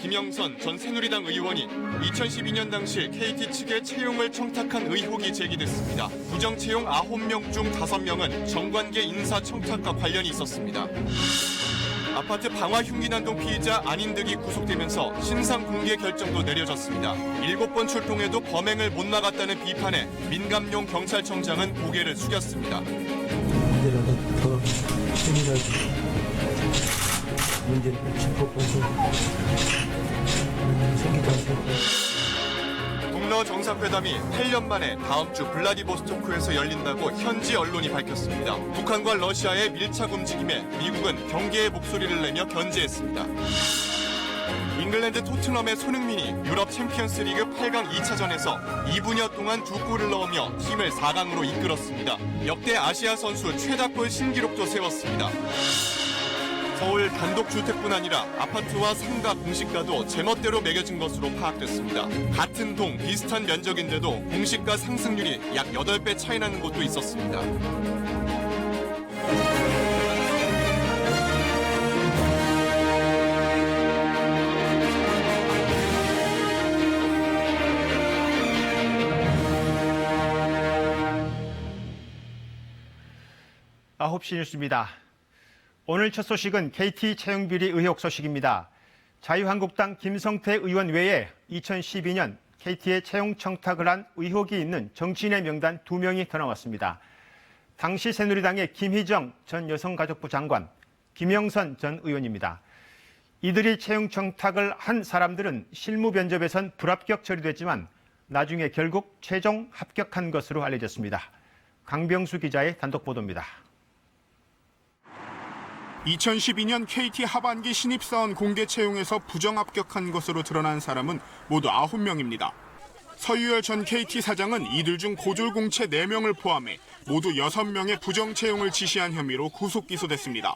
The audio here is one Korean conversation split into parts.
김영선 전 새누리당 의원이 2012년 당시 KT 측의 채용을 청탁한 의혹이 제기됐습니다. 부정 채용 9명 중 5명은 정관계 인사 청탁과 관련이 있었습니다. 아파트 방화 흉기 난동 피의자 안인득이 구속되면서 신상 공개 결정도 내려졌습니다. 7번 출동해도 범행을 못 막았다는 비판에 민감용 경찰청장은 고개를 숙였습니다. 이제라도 더 세밀하게 문제를 짚어보고 생기지 않을까. 북러 정상회담이 8년 만에 다음 주 블라디보스토크에서 열린다고 현지 언론이 밝혔습니다. 북한과 러시아의 밀착 움직임에 미국은 경계의 목소리를 내며 견제했습니다. 잉글랜드 토트넘의 손흥민이 유럽 챔피언스 리그 8강 2차전에서 2분여 동안 2골을 넣으며 팀을 4강으로 이끌었습니다. 역대 아시아 선수 최다골 신기록도 세웠습니다. 서울 단독주택뿐 아니라 아파트와 상가, 공시가도 제멋대로 매겨진 것으로 파악됐습니다. 같은 동, 비슷한 면적인데도 공시가 상승률이 약 8배 차이 나는 곳도 있었습니다. 아홉 시 뉴스입니다. 오늘 첫 소식은 KT 채용비리 의혹 소식입니다. 자유한국당 김성태 의원 외에 2012년 KT에 채용 청탁을 한 의혹이 있는 정치인의 명단 2명이 더 나왔습니다. 당시 새누리당의 김희정 전 여성가족부 장관, 김영선 전 의원입니다. 이들이 채용 청탁을 한 사람들은 실무 면접에선 불합격 처리됐지만 나중에 결국 최종 합격한 것으로 알려졌습니다. 강병수 기자의 단독 보도입니다. 2012년 KT 하반기 신입사원 공개 채용에서 부정 합격한 것으로 드러난 사람은 모두 9명입니다. 서유열 전 KT 사장은 이들 중 고졸공채 4명을 포함해 모두 6명의 부정 채용을 지시한 혐의로 구속 기소됐습니다.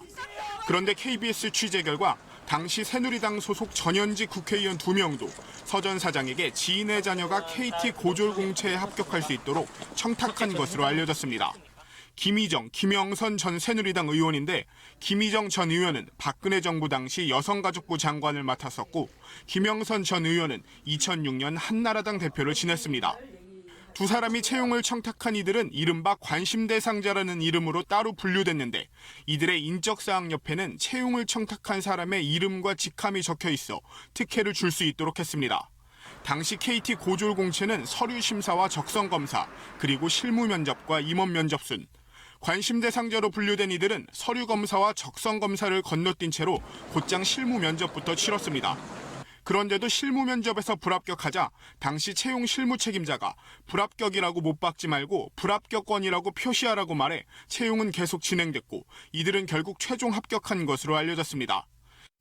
그런데 KBS 취재 결과 당시 새누리당 소속 전현직 국회의원 2명도 서 전 사장에게 지인의 자녀가 KT 고졸공채에 합격할 수 있도록 청탁한 것으로 알려졌습니다. 김희정, 김영선 전 새누리당 의원인데 김희정 전 의원은 박근혜 정부 당시 여성가족부 장관을 맡았었고 김영선 전 의원은 2006년 한나라당 대표를 지냈습니다. 두 사람이 채용을 청탁한 이들은 이른바 관심 대상자라는 이름으로 따로 분류됐는데 이들의 인적사항 옆에는 채용을 청탁한 사람의 이름과 직함이 적혀 있어 특혜를 줄 수 있도록 했습니다. 당시 KT 고졸공채는 서류 심사와 적성 검사, 그리고 실무 면접과 임원 면접 순, 관심 대상자로 분류된 이들은 서류 검사와 적성 검사를 건너뛴 채로 곧장 실무 면접부터 치렀습니다. 그런데도 실무 면접에서 불합격하자 당시 채용 실무 책임자가 불합격이라고 못 박지 말고 불합격권이라고 표시하라고 말해 채용은 계속 진행됐고 이들은 결국 최종 합격한 것으로 알려졌습니다.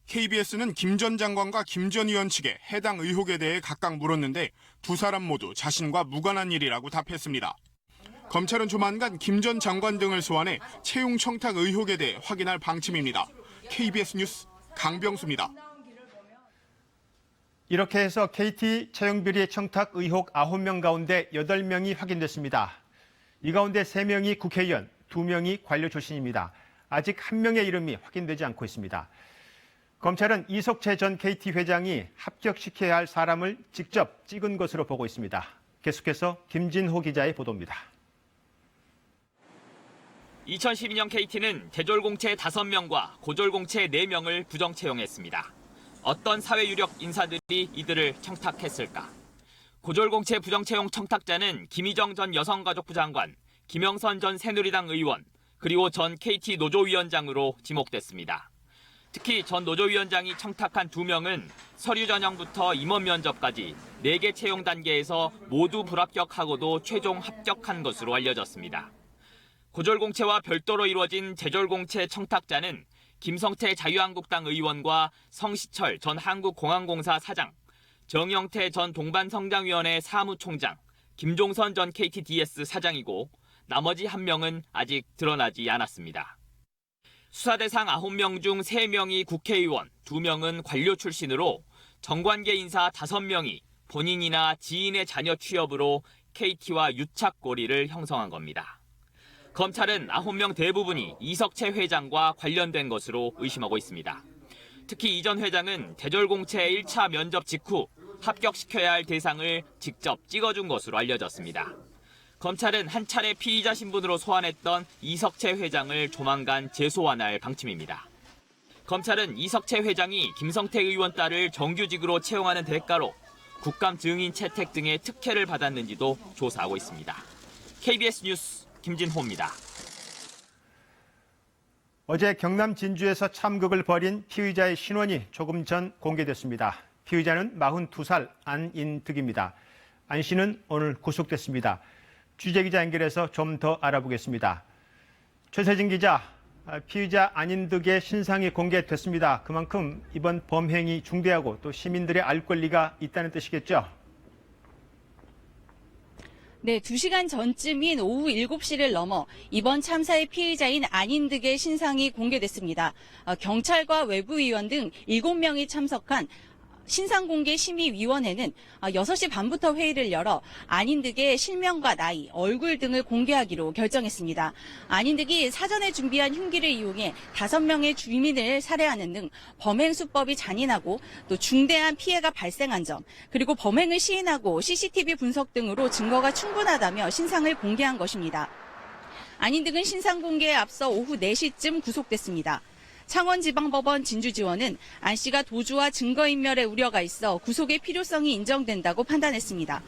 KBS는 김 전 장관과 김 전 의원 측에 해당 의혹에 대해 각각 물었는데 두 사람 모두 자신과 무관한 일이라고 답했습니다. 검찰은 조만간 김 전 장관 등을 소환해 채용 청탁 의혹에 대해 확인할 방침입니다. KBS 뉴스 강병수입니다. 이렇게 해서 KT 채용비리 청탁 의혹 9명 가운데 8명이 확인됐습니다. 이 가운데 3명이 국회의원, 2명이 관료 출신입니다. 아직 1명의 이름이 확인되지 않고 있습니다. 검찰은 이석채 전 KT 회장이 합격시켜야 할 사람을 직접 찍은 것으로 보고 있습니다. 계속해서 김진호 기자의 보도입니다. 2012년 KT는 제졸공채 5명과 고졸공채 4명을 부정 채용했습니다. 어떤 사회 유력 인사들이 이들을 청탁했을까? 고졸공채 부정 채용 청탁자는 김희정 전 여성가족부 장관, 김영선 전 새누리당 의원, 그리고 전 KT 노조위원장으로 지목됐습니다. 특히 전 노조위원장이 청탁한 2명은 서류 전형부터 임원 면접까지 4개 채용 단계에서 모두 불합격하고도 최종 합격한 것으로 알려졌습니다. 고졸공채와 별도로 이루어진 제졸공채 청탁자는 김성태 자유한국당 의원과 성시철 전 한국공항공사 사장, 정영태 전 동반성장위원회 사무총장, 김종선 전 KTDS 사장이고 나머지 1명은 아직 드러나지 않았습니다. 수사 대상 9명 중 3명이 국회의원, 2명은 관료 출신으로 정관계 인사 5명이 본인이나 지인의 자녀 취업으로 KT와 유착고리를 형성한 겁니다. 검찰은 9명 대부분이 이석채 회장과 관련된 것으로 의심하고 있습니다. 특히 이 전 회장은 대졸공채 1차 면접 직후 합격시켜야 할 대상을 직접 찍어준 것으로 알려졌습니다. 검찰은 한 차례 피의자 신분으로 소환했던 이석채 회장을 조만간 재소환할 방침입니다. 검찰은 이석채 회장이 김성태 의원 딸을 정규직으로 채용하는 대가로 국감 증인 채택 등의 특혜를 받았는지도 조사하고 있습니다. KBS 뉴스 김진호입니다. 어제 경남 진주에서 참극을 벌인 피의자의 신원이 조금 전 공개됐습니다. 피의자는 42살 안인득입니다. 안 씨는 오늘 구속됐습니다. 취재기자 연결해서 좀 더 알아보겠습니다. 최세진 기자, 피의자 안인득의 신상이 공개됐습니다. 그만큼 이번 범행이 중대하고 또 시민들의 알 권리가 있다는 뜻이겠죠? 네, 2시간 전쯤인 오후 7시를 넘어 이번 참사의 피의자인 안인득의 신상이 공개됐습니다. 경찰과 외부위원 등 7명이 참석한 신상공개심의위원회는 6시 반부터 회의를 열어 안인득의 실명과 나이, 얼굴 등을 공개하기로 결정했습니다. 안인득이 사전에 준비한 흉기를 이용해 5명의 주민을 살해하는 등 범행 수법이 잔인하고 또 중대한 피해가 발생한 점, 그리고 범행을 시인하고 CCTV 분석 등으로 증거가 충분하다며 신상을 공개한 것입니다. 안인득은 신상 공개에 앞서 오후 4시쯤 구속됐습니다. 창원지방법원 진주지원은 안 씨가 도주와 증거인멸의 우려가 있어 구속의 필요성이 인정된다고 판단했습니다.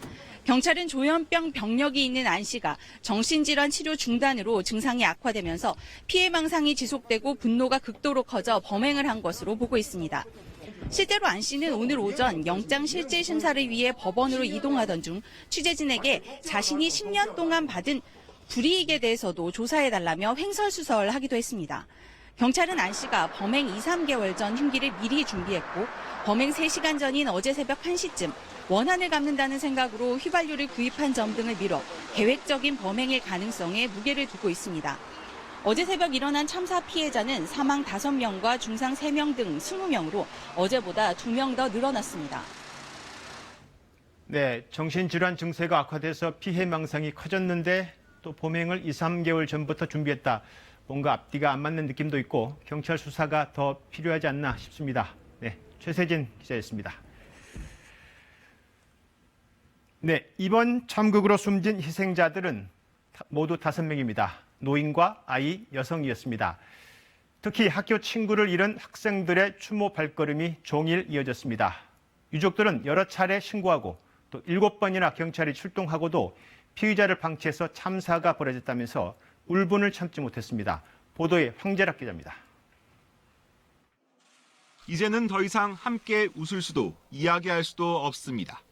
경찰은 조현병 병력이 있는 안 씨가 정신질환 치료 중단으로 증상이 악화되면서 피해망상이 지속되고 분노가 극도로 커져 범행을 한 것으로 보고 있습니다. 실제로 안 씨는 오늘 오전 영장실질심사를 위해 법원으로 이동하던 중 취재진에게 자신이 10년 동안 받은 불이익에 대해서도 조사해달라며 횡설수설하기도 했습니다. 경찰은 안 씨가 범행 2, 3개월 전 흉기를 미리 준비했고 범행 3시간 전인 어제 새벽 1시쯤 원한을 갚는다는 생각으로 휘발유를 구입한 점 등을 미뤄 계획적인 범행일 가능성에 무게를 두고 있습니다. 어제 새벽 일어난 참사 피해자는 사망 5명과 중상 3명 등 20명으로 어제보다 2명 더 늘어났습니다. 네, 정신질환 증세가 악화돼서 피해 망상이 커졌는데 또 범행을 2, 3개월 전부터 준비했다. 뭔가 앞뒤가 안 맞는 느낌도 있고 경찰 수사가 더 필요하지 않나 싶습니다. 네, 최세진 기자였습니다. 네, 이번 참극으로 숨진 희생자들은 모두 5명입니다. 노인과 아이, 여성이었습니다. 특히 학교 친구를 잃은 학생들의 추모 발걸음이 종일 이어졌습니다. 유족들은 여러 차례 신고하고 또 7번이나 경찰이 출동하고도 피의자를 방치해서 참사가 벌어졌다면서 울분을 참지 못했습니다. 보도에 황재락 기자입니다. 이제는 더 이상 함께 웃을 수도 이야기할 수도 없습니다.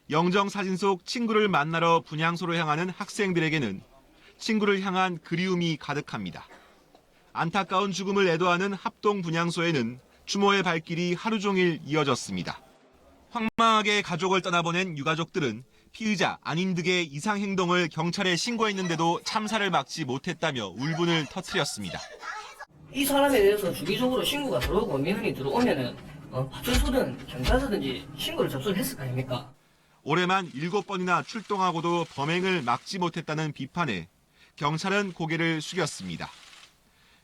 영정사진 속 친구를 만나러 분향소로 향하는 학생들에게는 친구를 향한 그리움이 가득합니다. 안타까운 죽음을 애도하는 합동 분향소에는 추모의 발길이 하루 종일 이어졌습니다. 황망하게 가족을 떠나보낸 유가족들은 피의자 안인득의 이상 행동을 경찰에 신고했는데도 참사를 막지 못했다며 울분을 터뜨렸습니다. 이 사람에 대해서 주기적으로 신고가 들어오고 민원이 들어오면은 파출소든 경찰서든지 신고를 접수를 했을 거 아닙니까? 올해만 7번이나 출동하고도 범행을 막지 못했다는 비판에 경찰은 고개를 숙였습니다.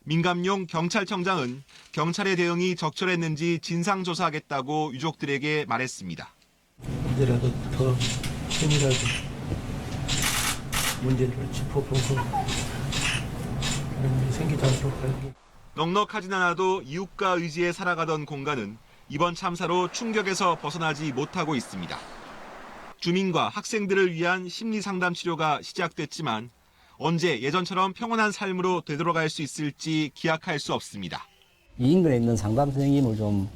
민감용 경찰청장은 경찰의 대응이 적절했는지 진상조사하겠다고 유족들에게 말했습니다. 이제라도 더 세밀하게 문제를 짚어보고 그런 일이 생기지 않도록 하고. 넉넉하진 않아도 이웃과 의지에 살아가던 공간은 이번 참사로 충격에서 벗어나지 못하고 있습니다. 주민과 학생들을 위한 심리상담 치료가 시작됐지만 언제 예전처럼 평온한 삶으로 되돌아갈 수 있을지 기약할 수 없습니다. 이 인근에 있는 상담 선생님을 좀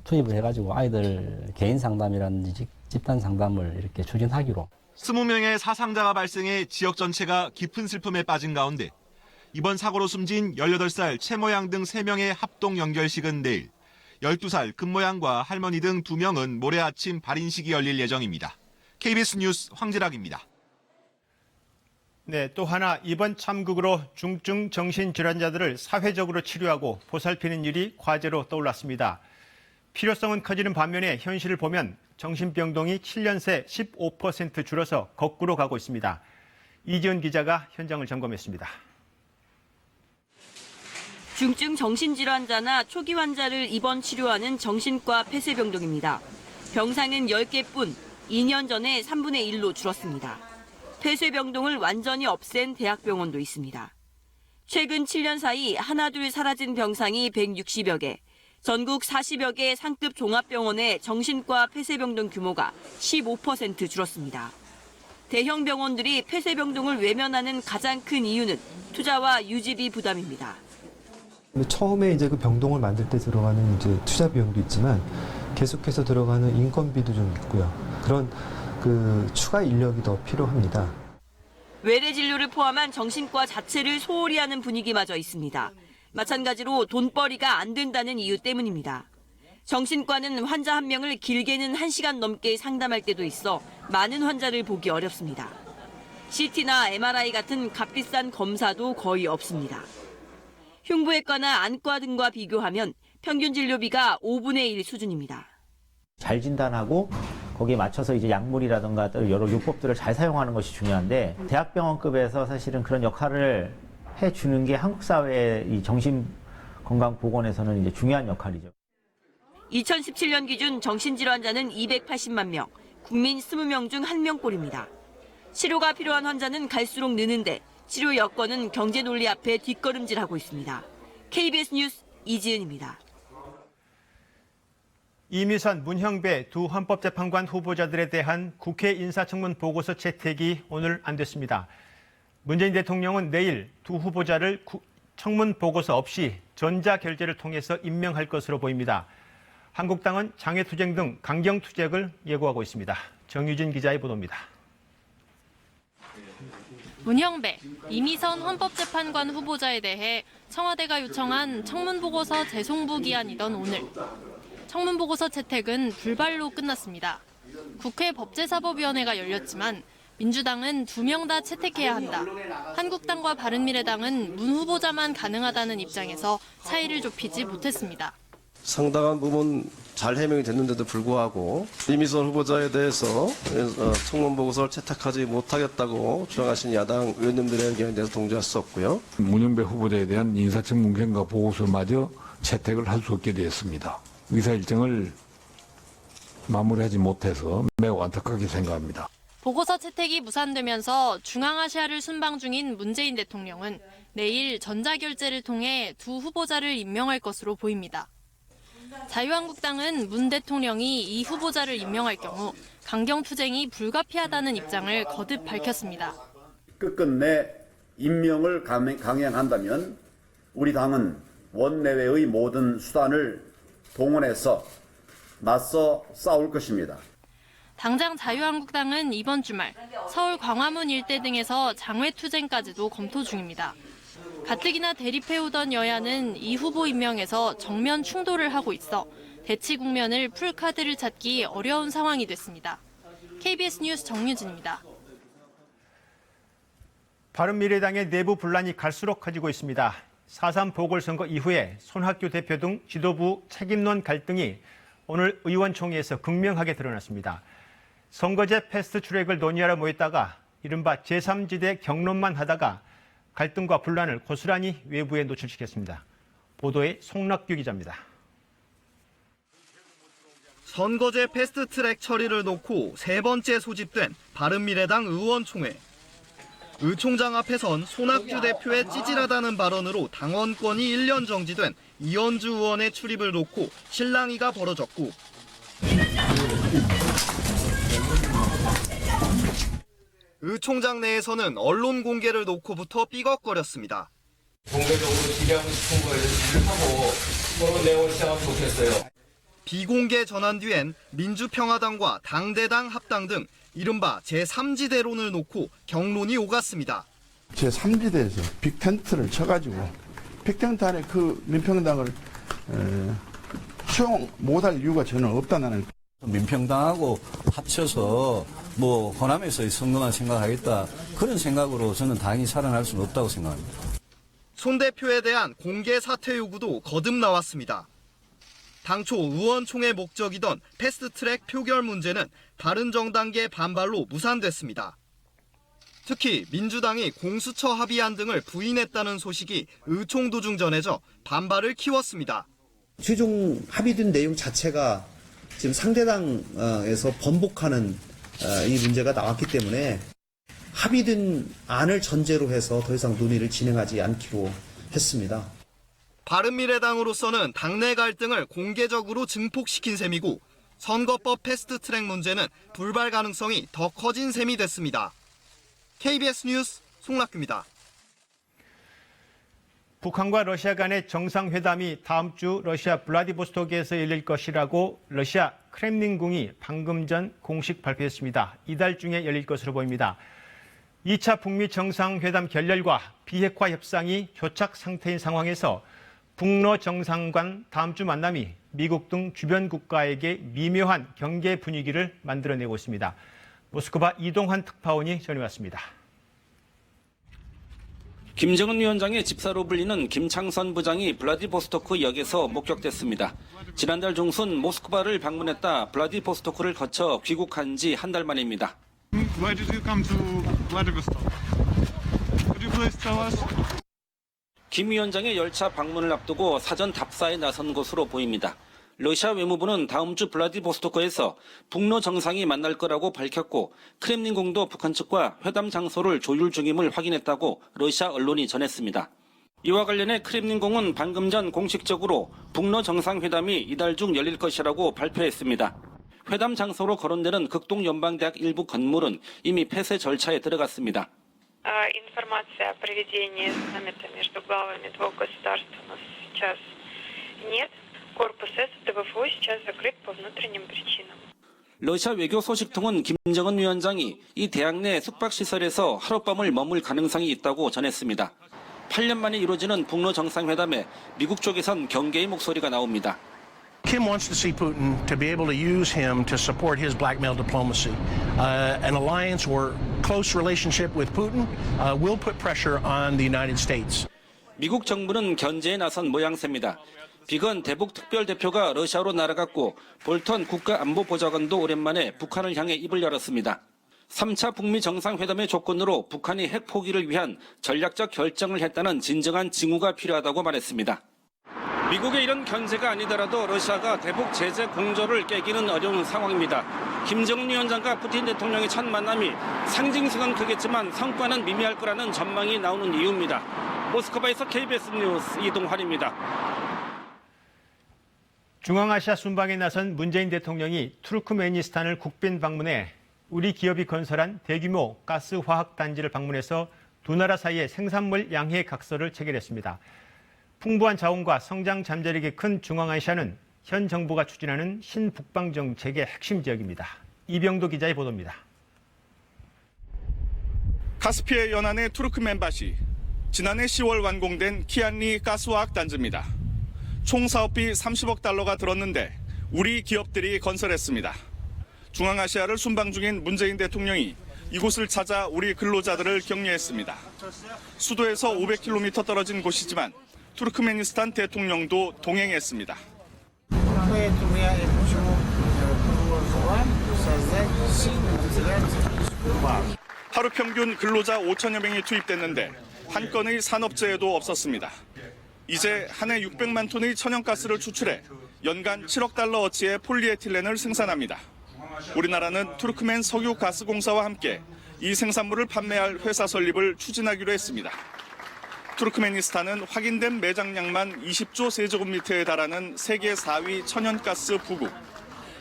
투입을 해가지고 아이들 개인 상담이라든지 집단 상담을 이렇게 추진하기로. 20명의 사상자가 발생해 지역 전체가 깊은 슬픔에 빠진 가운데 이번 사고로 숨진 18살 최모양 등 3명의 합동 연결식은 내일, 12살 금모양과 할머니 등 2명은 모레 아침 발인식이 열릴 예정입니다. KBS 뉴스 황재락입니다. 네, 또 하나 이번 참극으로 중증 정신질환자들을 사회적으로 치료하고 보살피는 일이 과제로 떠올랐습니다. 필요성은 커지는 반면에 현실을 보면 정신병동이 7년 새 15% 줄어서 거꾸로 가고 있습니다. 이지은 기자가 현장을 점검했습니다. 중증 정신질환자나 초기 환자를 입원 치료하는 정신과 폐쇄병동입니다. 병상은 10개뿐 2년 전에 3분의 1로 줄었습니다. 폐쇄병동을 완전히 없앤 대학병원도 있습니다. 최근 7년 사이 하나둘 사라진 병상이 160여 개, 전국 40여 개 상급 종합병원의 정신과 폐쇄병동 규모가 15% 줄었습니다. 대형 병원들이 폐쇄병동을 외면하는 가장 큰 이유는 투자와 유지비 부담입니다. 처음에 이제 그 병동을 만들 때 들어가는 이제 투자 비용도 있지만 계속해서 들어가는 인건비도 좀 있고요. 그런 그 추가 인력이 더 필요합니다. 외래 진료를 포함한 정신과 자체를 소홀히 하는 분위기마저 있습니다. 마찬가지로 돈벌이가 안 된다는 이유 때문입니다. 정신과는 환자 한 명을 길게는 1시간 넘게 상담할 때도 있어 많은 환자를 보기 어렵습니다. CT나 MRI 같은 값비싼 검사도 거의 없습니다. 흉부외과나 안과 등과 비교하면 평균 진료비가 5분의 1 수준입니다. 잘 진단하고 거기에 맞춰서 이제 약물이라든가 여러 요법들을 잘 사용하는 것이 중요한데 대학병원급에서 사실은 그런 역할을 해주는 게 한국 사회의 이 정신건강보건에서는 이제 중요한 역할이죠. 2017년 기준 정신질환자는 280만 명, 국민 20명 중 1명꼴입니다. 치료가 필요한 환자는 갈수록 느는데 치료 여건은 경제 논리 앞에 뒷걸음질하고 있습니다. KBS 뉴스 이지은입니다. 이미선, 문형배 두 헌법재판관 후보자들에 대한 국회 인사청문 보고서 채택이 오늘 안 됐습니다. 문재인 대통령은 내일 두 후보자를 청문 보고서 없이 전자결재를 통해서 임명할 것으로 보입니다. 한국당은 장외투쟁 등 강경투쟁을 예고하고 있습니다. 정유진 기자의 보도입니다. 문형배, 이미선 헌법재판관 후보자에 대해 청와대가 요청한 청문보고서 재송부 기한이던 오늘. 청문보고서 채택은 불발로 끝났습니다. 국회 법제사법위원회가 열렸지만 민주당은 2명 다 채택해야 한다. 한국당과 바른미래당은 문 후보자만 가능하다는 입장에서 차이를 좁히지 못했습니다. 상당한 부분 잘 해명이 됐는데도 불구하고 이미선 후보자에 대해서 청문보고서를 채택하지 못하겠다고 주장하신 야당 의원님들의 의견에 대해서 동조할 수 없고요. 문형배 후보자에 대한 인사청문 경과 보고서마저 채택을 할 수 없게 되었습니다. 의사 일정을 마무리하지 못해서 매우 안타깝게 생각합니다. 보고서 채택이 무산되면서 중앙아시아를 순방 중인 문재인 대통령은 내일 전자결재를 통해 두 후보자를 임명할 것으로 보입니다. 자유한국당은 문 대통령이 이 후보자를 임명할 경우 강경투쟁이 불가피하다는 입장을 거듭 밝혔습니다. 끝끝내 임명을 강행한다면 우리 당은 원내외의 모든 수단을 동원해서 맞서 싸울 것입니다. 당장 자유한국당은 이번 주말 서울 광화문 일대 등에서 장외투쟁까지도 검토 중입니다. 가뜩이나 대립해오던 여야는 이 후보 임명에서 정면 충돌을 하고 있어 대치 국면을 풀 카드를 찾기 어려운 상황이 됐습니다. KBS 뉴스 정유진입니다. 바른미래당의 내부 분란이 갈수록 커지고 있습니다. 4.3 보궐선거 이후에 손학규 대표 등 지도부 책임론 갈등이 오늘 의원총회에서 극명하게 드러났습니다. 선거제 패스트트랙을 논의하러 모였다가 이른바 제3지대 경론만 하다가 갈등과 분란을 고스란히 외부에 노출시켰습니다. 보도에 송락규 기자입니다. 선거제 패스트트랙 처리를 놓고 세 번째 소집된 바른미래당 의원총회. 의 총장 앞에선 손학규 대표의 찌질하다는 발언으로 당원권이 1년 정지된 이현주 의원의 출입을 놓고 실랑이가 벌어졌고 의 총장 내에서는 언론 공개를 놓고부터 삐걱거렸습니다. 공개적으로 질의하고 싶은 걸 하고 서로 내용을 시작하면 좋겠어요. 비공개 전환 뒤엔 민주평화당과 당대당 합당 등 이른바 제3지대론을 놓고 경론이 오갔습니다. 제3지대에서 빅텐트를 쳐가지고 빅텐트 안에 그 민평당을 수용 못할 이유가 저는 없다는. 민평당하고 합쳐서 뭐 호남에서 선거만 생각하겠다 그런 생각으로 저는 당이 살아날 수는 없다고 생각합니다. 손 대표에 대한 공개 사퇴 요구도 거듭 나왔습니다. 당초 의원총회 목적이던 패스트트랙 표결 문제는 바른정당계 반발로 무산됐습니다. 특히 민주당이 공수처 합의안 등을 부인했다는 소식이 의총 도중 전해져 반발을 키웠습니다. 최종 합의된 내용 자체가 지금 상대당에서 번복하는 이 문제가 나왔기 때문에 합의된 안을 전제로 해서 더 이상 논의를 진행하지 않기로 했습니다. 바른미래당으로서는 당내 갈등을 공개적으로 증폭시킨 셈이고 선거법 패스트트랙 문제는 불발 가능성이 더 커진 셈이 됐습니다. KBS 뉴스 송락규입니다. 북한과 러시아 간의 정상회담이 다음 주 러시아 블라디보스토크에서 열릴 것이라고 러시아 크렘린궁이 방금 전 공식 발표했습니다. 이달 중에 열릴 것으로 보입니다. 2차 북미 정상회담 결렬과 비핵화 협상이 교착 상태인 상황에서 북러 정상 간 다음 주 만남이 미국 등 주변 국가에게 미묘한 경계 분위기를 만들어내고 있습니다. 모스크바 이동환 특파원이 전해왔습니다. 김정은 위원장의 집사로 불리는 김창선 부장이 블라디보스토크 역에서 목격됐습니다. 지난달 중순 모스크바를 방문했다 블라디보스토크를 거쳐 귀국한 지 한 달 만입니다. Why did you come to Vladivostok? Could you please tell us? 김 위원장의 열차 방문을 앞두고 사전 답사에 나선 것으로 보입니다. 러시아 외무부는 다음 주 블라디보스토크에서 북러 정상이 만날 거라고 밝혔고 크렘린궁도 북한 측과 회담 장소를 조율 중임을 확인했다고 러시아 언론이 전했습니다. 이와 관련해 크렘린궁은 방금 전 공식적으로 북러 정상회담이 이달 중 열릴 것이라고 발표했습니다. 회담 장소로 거론되는 극동연방대학 일부 건물은 이미 폐쇄 절차에 들어갔습니다. Информация о проведении саммита между главами двух государств у нас сейчас нет. Корпус С ДВФУ сейчас закрыт по внутренним причинам. 러시아 외교 소식통은 김정은 위원장이 이 대학 내 숙박시설에서 하룻밤을 머물 가능성이 있다고 전했습니다. 8년 만에 이루어지는 북러 정상회담에 미국 쪽에선 경계의 목소리가 나옵니다. Kim wants to see Putin to be able to use him to support his blackmail diplomacy. An alliance or close relationship with Putin will put pressure on the United States. 미국 정부는 견제에 나선 모양새입니다. 비건 대북 특별대표가 러시아로 날아갔고 볼턴 국가안보보좌관도 오랜만에 북한을 향해 입을 열었습니다. 3차 북미 정상회담의 조건으로 북한이 핵 포기를 위한 전략적 결정을 했다는 진정한 징후가 필요하다고 말했습니다. 미국의 이런 견제가 아니더라도 러시아가 대북 제재 공조를 깨기는 어려운 상황입니다. 김정은 위원장과 푸틴 대통령의 첫 만남이 상징성은 크겠지만 성과는 미미할 거라는 전망이 나오는 이유입니다. 모스크바에서 KBS 뉴스 이동환입니다. 중앙아시아 순방에 나선 문재인 대통령이 투르크메니스탄을 국빈 방문해 우리 기업이 건설한 대규모 가스 화학 단지를 방문해서 두 나라 사이의 생산물 양해 각서를 체결했습니다. 풍부한 자원과 성장 잠재력이 큰 중앙아시아는 현 정부가 추진하는 신북방 정책의 핵심 지역입니다. 이병도 기자의 보도입니다. 카스피해 연안의 투르크멘바시, 지난해 10월 완공된 키안리 가스화학 단지입니다. 총 사업비 30억 달러가 들었는데 우리 기업들이 건설했습니다. 중앙아시아를 순방 중인 문재인 대통령이 이곳을 찾아 우리 근로자들을 격려했습니다. 수도에서 500km 떨어진 곳이지만 투르크메니스탄 대통령도 동행했습니다. 하루 평균 근로자 5천여 명이 투입됐는데 한 건의 산업재해도 없었습니다. 이제 한 해 600만 톤의 천연가스를 추출해 연간 7억 달러어치의 폴리에틸렌을 생산합니다. 우리나라는 투르크멘 석유가스공사와 함께 이 생산물을 판매할 회사 설립을 추진하기로 했습니다. 투르크메니스탄은 확인된 매장량만 20조 세제곱미터에 달하는 세계 4위 천연가스 부국.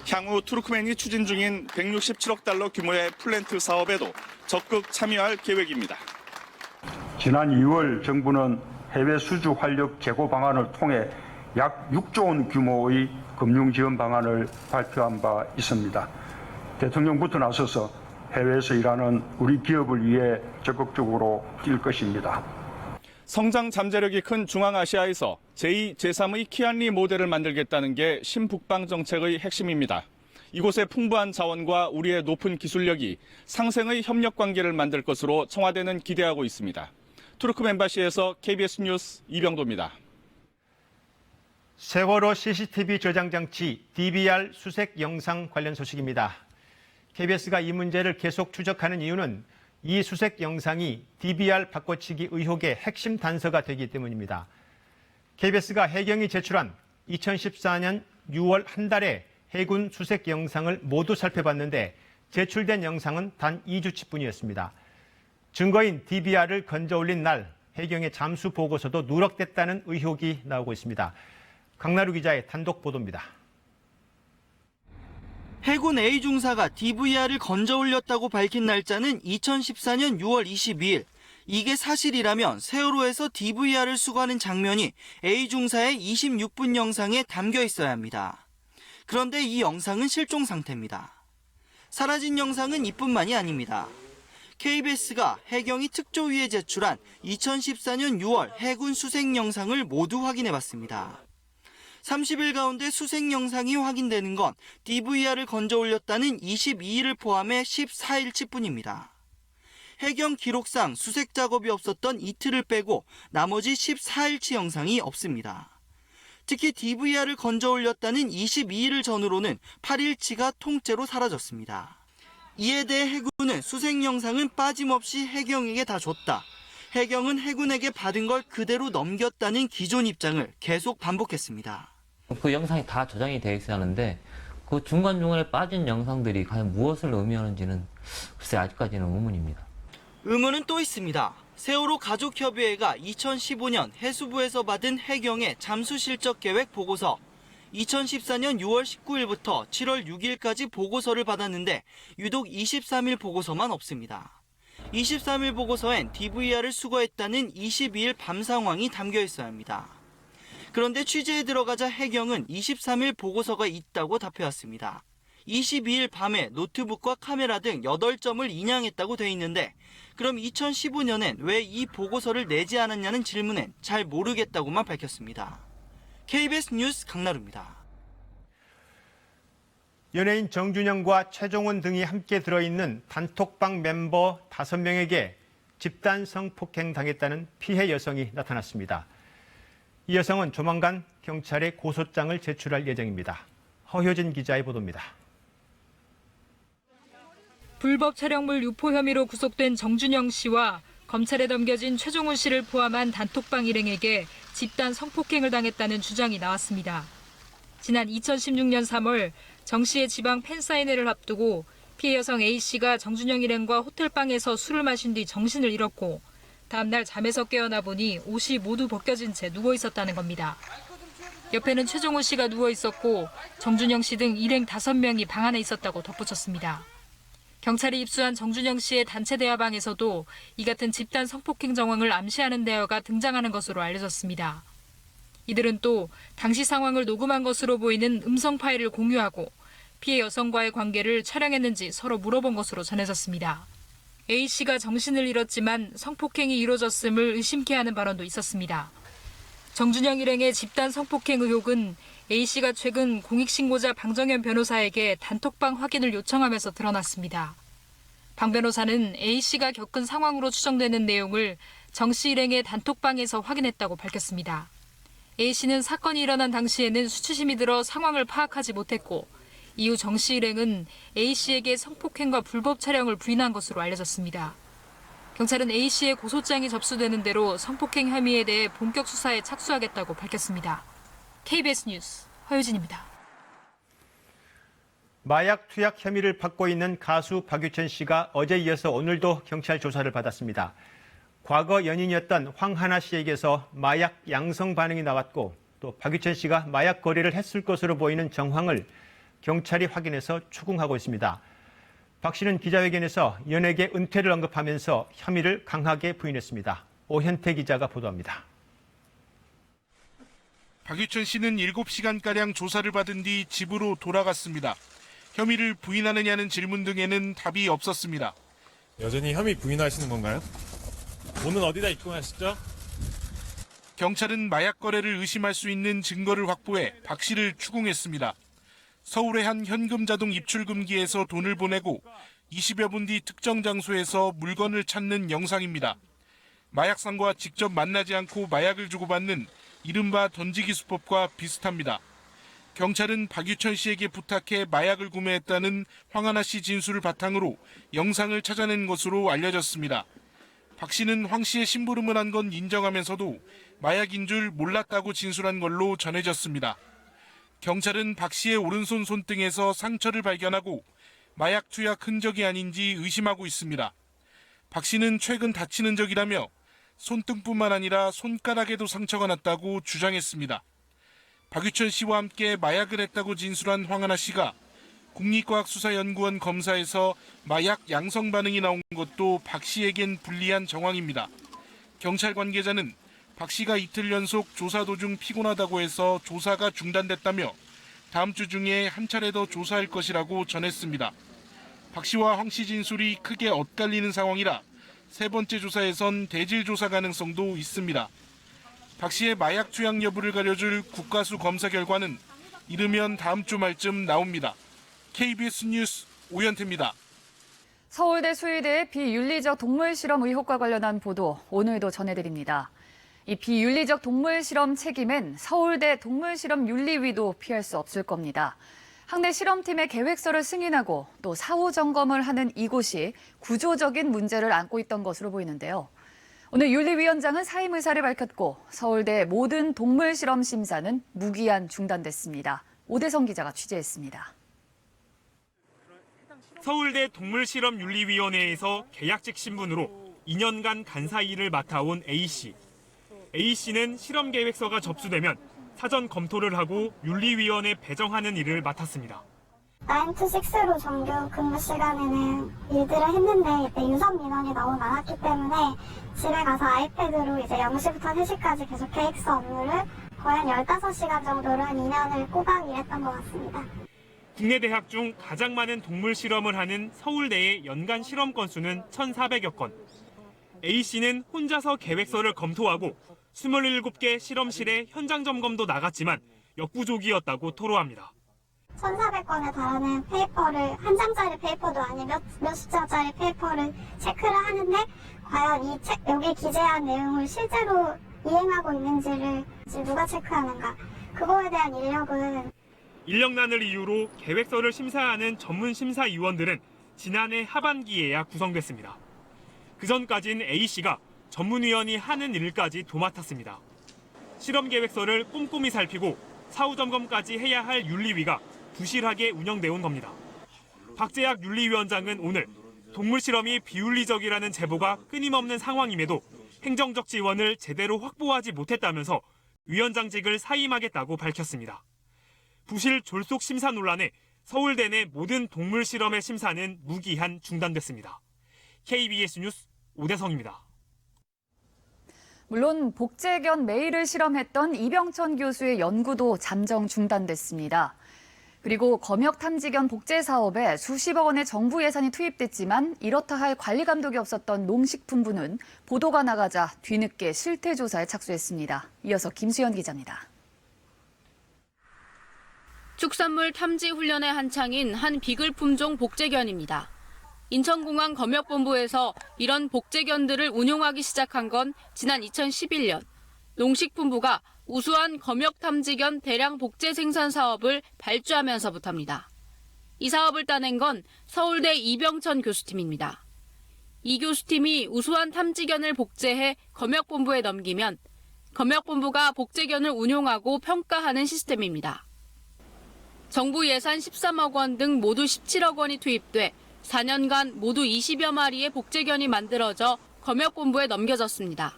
향후 투르크멘이 추진 중인 167억 달러 규모의 플랜트 사업에도 적극 참여할 계획입니다. 지난 2월 정부는 해외 수주 활력 재고 방안을 통해 약 6조 원 규모의 금융 지원 방안을 발표한 바 있습니다. 대통령부터 나서서 해외에서 일하는 우리 기업을 위해 적극적으로 뛸 것입니다. 성장 잠재력이 큰 중앙아시아에서 제2, 제3의 키안리 모델을 만들겠다는 게 신북방 정책의 핵심입니다. 이곳의 풍부한 자원과 우리의 높은 기술력이 상생의 협력 관계를 만들 것으로 청와대는 기대하고 있습니다. 투르크멘바시에서 KBS 뉴스 이병도입니다. 세월호 CCTV 저장 장치 DVR 수색 영상 관련 소식입니다. KBS가 이 문제를 계속 추적하는 이유는 이 수색 영상이 DVR 바꿔치기 의혹의 핵심 단서가 되기 때문입니다. KBS가 해경이 제출한 2014년 6월 한 달의 해군 수색 영상을 모두 살펴봤는데 제출된 영상은 단 2주치뿐이었습니다. 증거인 DVR을 건져 올린 날 해경의 잠수 보고서도 누락됐다는 의혹이 나오고 있습니다. 강나루 기자의 단독 보도입니다. 해군 A중사가 DVR을 건져 올렸다고 밝힌 날짜는 2014년 6월 22일. 이게 사실이라면 세월호에서 DVR을 수거하는 장면이 A중사의 26분 영상에 담겨 있어야 합니다. 그런데 이 영상은 실종 상태입니다. 사라진 영상은 이뿐만이 아닙니다. KBS가 해경이 특조위에 제출한 2014년 6월 해군 수색 영상을 모두 확인해봤습니다. 30일 가운데 수색 영상이 확인되는 건 DVR을 건져 올렸다는 22일을 포함해 14일치뿐입니다. 해경 기록상 수색 작업이 없었던 이틀을 빼고 나머지 14일치 영상이 없습니다. 특히 DVR을 건져 올렸다는 22일을 전후로는 8일치가 통째로 사라졌습니다. 이에 대해 해군은 수색 영상은 빠짐없이 해경에게 다 줬다. 해경은 해군에게 받은 걸 그대로 넘겼다는 기존 입장을 계속 반복했습니다. 그 영상이 다 저장이 되어 있어야 하는데 그 중간중간에 빠진 영상들이 과연 무엇을 의미하는지는 글쎄 아직까지는 의문입니다. 의문은 또 있습니다. 세월호 가족협의회가 2015년 해수부에서 받은 해경의 잠수 실적 계획 보고서, 2014년 6월 19일부터 7월 6일까지 보고서를 받았는데 유독 23일 보고서만 없습니다. 23일 보고서엔 DVR을 수거했다는 22일 밤 상황이 담겨 있어야 합니다. 그런데 취재에 들어가자 해경은 23일 보고서가 있다고 답해왔습니다. 22일 밤에 노트북과 카메라 등 8점을 인양했다고 돼 있는데 그럼 2015년엔 왜 이 보고서를 내지 않았냐는 질문엔 잘 모르겠다고만 밝혔습니다. KBS 뉴스 강나루입니다. 연예인 정준영과 최종원 등이 함께 들어있는 단톡방 멤버 5명에게 집단 성폭행 당했다는 피해 여성이 나타났습니다. 이 여성은 조만간 경찰에 고소장을 제출할 예정입니다. 허효진 기자의 보도입니다. 불법 촬영물 유포 혐의로 구속된 정준영 씨와 검찰에 넘겨진 최종훈 씨를 포함한 단톡방 일행에게 집단 성폭행을 당했다는 주장이 나왔습니다. 지난 2016년 3월 정 씨의 지방 팬사인회를 앞두고 피해 여성 A 씨가 정준영 일행과 호텔방에서 술을 마신 뒤 정신을 잃었고 다음날 잠에서 깨어나 보니 옷이 모두 벗겨진 채 누워 있었다는 겁니다. 옆에는 최종훈 씨가 누워 있었고 정준영 씨 등 일행 5명이 방 안에 있었다고 덧붙였습니다. 경찰이 입수한 정준영 씨의 단체 대화방에서도 이 같은 집단 성폭행 정황을 암시하는 대화가 등장하는 것으로 알려졌습니다. 이들은 또 당시 상황을 녹음한 것으로 보이는 음성 파일을 공유하고 피해 여성과의 관계를 촬영했는지 서로 물어본 것으로 전해졌습니다. A씨가 정신을 잃었지만 성폭행이 이루어졌음을 의심케 하는 발언도 있었습니다. 정준영 일행의 집단 성폭행 의혹은 A씨가 최근 공익신고자 방정현 변호사에게 단톡방 확인을 요청하면서 드러났습니다. 방 변호사는 A씨가 겪은 상황으로 추정되는 내용을 정 씨 일행의 단톡방에서 확인했다고 밝혔습니다. A씨는 사건이 일어난 당시에는 수치심이 들어 상황을 파악하지 못했고 이후 정 씨 일행은 A씨에게 성폭행과 불법 촬영을 부인한 것으로 알려졌습니다. 경찰은 A씨의 고소장이 접수되는 대로 성폭행 혐의에 대해 본격 수사에 착수하겠다고 밝혔습니다. KBS 뉴스 허유진입니다. 마약 투약 혐의를 받고 있는 가수 박유천 씨가 어제 이어서 오늘도 경찰 조사를 받았습니다. 과거 연인이었던 황하나 씨에게서 마약 양성 반응이 나왔고 또 박유천 씨가 마약 거래를 했을 것으로 보이는 정황을 경찰이 확인해서 추궁하고 있습니다. 박 씨는 기자회견에서 연예계 은퇴를 언급하면서 혐의를 강하게 부인했습니다. 오현태 기자가 보도합니다. 박유천 씨는 7시간가량 조사를 받은 뒤 집으로 돌아갔습니다. 혐의를 부인하느냐는 질문 등에는 답이 없었습니다. 여전히 혐의 부인하시는 건가요? 돈은 어디다 입금하시죠? 경찰은 마약 거래를 의심할 수 있는 증거를 확보해 박 씨를 추궁했습니다. 서울의 한 현금 자동 입출금기에서 돈을 보내고 20여 분 뒤 특정 장소에서 물건을 찾는 영상입니다. 마약상과 직접 만나지 않고 마약을 주고받는 이른바 던지기 수법과 비슷합니다. 경찰은 박유천 씨에게 부탁해 마약을 구매했다는 황하나 씨 진술을 바탕으로 영상을 찾아낸 것으로 알려졌습니다. 박 씨는 황 씨의 심부름을 한 건 인정하면서도 마약인 줄 몰랐다고 진술한 걸로 전해졌습니다. 경찰은 박 씨의 오른손 손등에서 상처를 발견하고 마약 투약 흔적이 아닌지 의심하고 있습니다. 박 씨는 최근 다치는 적이라며 손등뿐만 아니라 손가락에도 상처가 났다고 주장했습니다. 박유천 씨와 함께 마약을 했다고 진술한 황하나 씨가 국립과학수사연구원 검사에서 마약 양성 반응이 나온 것도 박 씨에겐 불리한 정황입니다. 경찰 관계자는 박 씨가 이틀 연속 조사 도중 피곤하다고 해서 조사가 중단됐다며 다음 주 중에 한 차례 더 조사할 것이라고 전했습니다. 박 씨와 황 씨 진술이 크게 엇갈리는 상황이라 세 번째 조사에선 대질 조사 가능성도 있습니다. 박 씨의 마약 투약 여부를 가려줄 국가수 검사 결과는 이르면 다음 주 말쯤 나옵니다. KBS 뉴스 오현태입니다. 서울대 수의대의 비윤리적 동물 실험 의혹과 관련한 보도 오늘도 전해드립니다. 이 비윤리적 동물 실험 책임엔 서울대 동물실험윤리위도 피할 수 없을 겁니다. 학내 실험팀의 계획서를 승인하고 또 사후 점검을 하는 이곳이 구조적인 문제를 안고 있던 것으로 보이는데요. 오늘 윤리위원장은 사임 의사를 밝혔고 서울대 모든 동물 실험 심사는 무기한 중단됐습니다. 오대성 기자가 취재했습니다. 서울대 동물실험윤리위원회에서 계약직 신분으로 2년간 간사 일을 맡아온 A씨. A씨는 실험 계획서가 접수되면 사전 검토를 하고 윤리위원회 배정하는 일을 맡았습니다. 9 to 6로 정규 근무 시간에는 일들을 했는데 이때 유선 민원이 너무 많았기 때문에 집에 가서 아이패드로 이제 0시부터 3시까지 계속 계획서 업무를 거의 한 15시간 정도를 한 2년을 꼬박 일했던 것 같습니다. 국내 대학 중 가장 많은 동물 실험을 하는 서울대의 연간 실험 건수는 1,400여 건. A씨는 혼자서 계획서를 검토하고 27개 실험실에 현장 점검도 나갔지만 역부족이었다고 토로합니다. 1,400건에 달하는 페이퍼를 한 장짜리 페이퍼도 아닌 몇 숫자짜리 페이퍼를 체크를 하는데 과연 여기 기재한 내용을 실제로 이행하고 있는지를 누가 체크하는가. 그거에 대한 인력난을 이유로 계획서를 심사하는 전문 심사위원들은 지난해 하반기에야 구성됐습니다. 그전까진 A씨가 전문위원이 하는 일까지 도맡았습니다. 실험 계획서를 꼼꼼히 살피고 사후 점검까지 해야 할 윤리위가 부실하게 운영돼 온 겁니다. 박재학 윤리위원장은 오늘 동물 실험이 비윤리적이라는 제보가 끊임없는 상황임에도 행정적 지원을 제대로 확보하지 못했다면서 위원장직을 사임하겠다고 밝혔습니다. 부실 졸속 심사 논란에 서울대 내 모든 동물 실험의 심사는 무기한 중단됐습니다. KBS 뉴스 오대성입니다. 물론 복제견 메이를 실험했던 이병천 교수의 연구도 잠정 중단됐습니다. 그리고 검역 탐지견 복제 사업에 수십억 원의 정부 예산이 투입됐지만 이렇다 할 관리 감독이 없었던 농식품부는 보도가 나가자 뒤늦게 실태 조사에 착수했습니다. 이어서 김수현 기자입니다. 축산물 탐지 훈련에 한창인 한 비글 품종 복제견입니다. 인천공항 검역본부에서 이런 복제견들을 운용하기 시작한 건 지난 2011년. 농식품부가 우수한 검역 탐지견 대량 복제 생산 사업을 발주하면서부터입니다. 이 사업을 따낸 건 서울대 이병천 교수팀입니다. 이 교수팀이 우수한 탐지견을 복제해 검역본부에 넘기면 검역본부가 복제견을 운용하고 평가하는 시스템입니다. 정부 예산 13억 원 등 모두 17억 원이 투입돼 4년간 모두 20여 마리의 복제견이 만들어져 검역본부에 넘겨졌습니다.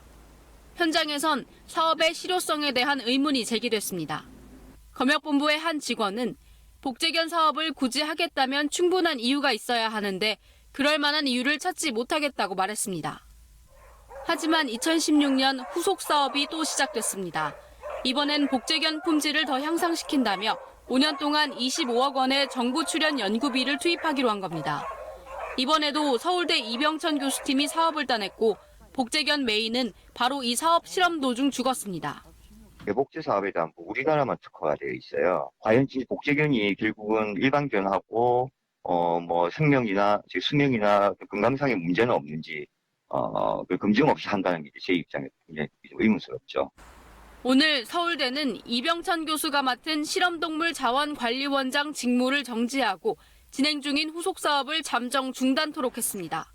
현장에선 사업의 실효성에 대한 의문이 제기됐습니다. 검역본부의 한 직원은 복제견 사업을 굳이 하겠다면 충분한 이유가 있어야 하는데 그럴 만한 이유를 찾지 못하겠다고 말했습니다. 하지만 2016년 후속 사업이 또 시작됐습니다. 이번엔 복제견 품질을 더 향상시킨다며 5년 동안 25억 원의 정부 출연 연구비를 투입하기로 한 겁니다. 이번에도 서울대 이병천 교수팀이 사업을 따냈고 복제견 메이는 바로 이 사업 실험 도중 죽었습니다. 개복제 사업에 대한 우리나라만 특화가 되어 있어요. 과연 복제견이 결국은 일반견하고 생명이나 수명이나 건강상의 문제는 없는지 검증 없이 한다는 게 제 입장에 굉장히 의문스럽죠. 오늘 서울대는 이병찬 교수가 맡은 실험동물 자원관리원장 직무를 정지하고 진행 중인 후속 사업을 잠정 중단토록 했습니다.